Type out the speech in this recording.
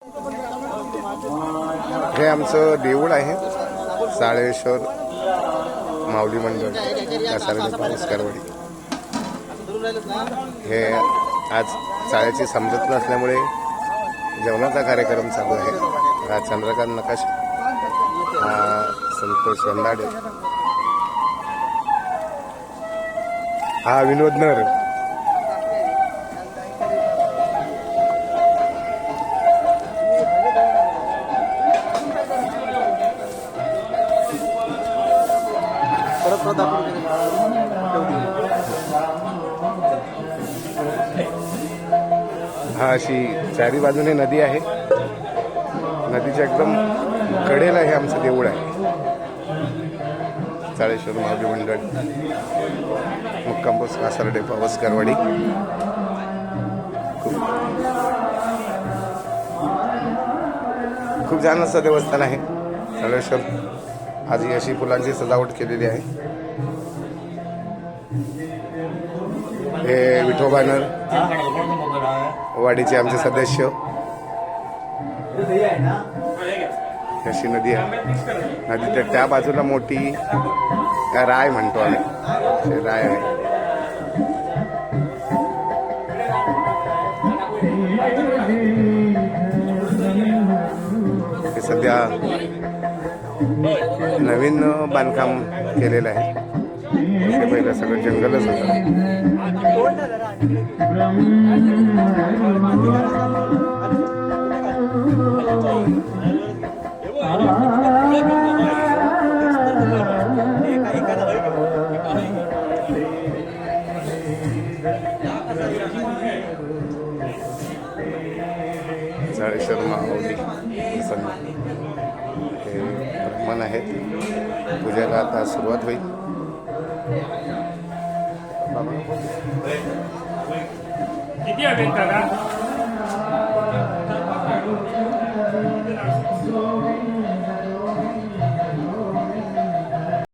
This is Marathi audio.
हे आमचं देऊळ आहे, साळेश्वर माऊली मंडळ कासार्डे पावसकरवाडी. हे आज शाळेची समजत नसल्यामुळे जेवणाचा कार्यक्रम चालू आहे. हा चंद्रकांत नकाश, हा संतोष वंदाडे, हा विनोद नर, हा अशी चारी बाजूने नदी आहे. नदीच्या एकदम कडेला हे आमचं देऊळ आहे. साळेश्वर माऊली मंडळ, मुक्काम पोस्ट कासार्डे पावसकरवाडी. खूप छान असं देवस्थान आहे साळेश्वर. आज ही अशी फुलांची सजावट केलेली आहे. हे विठोबानर वाडीचे आमचे सदस्य. अशी नदी आहे. नदीच्या त्या बाजूला मोठी राय म्हणतो आम्ही, राय आहे. हे सध्या नवीन बांधकाम केलेलं आहे. पहिलं सगळं जंगलच होतं. साळेश्वर माऊली हे ब्राह्मण आहेत. पूजेला आता सुरुवात होईल. किती आहे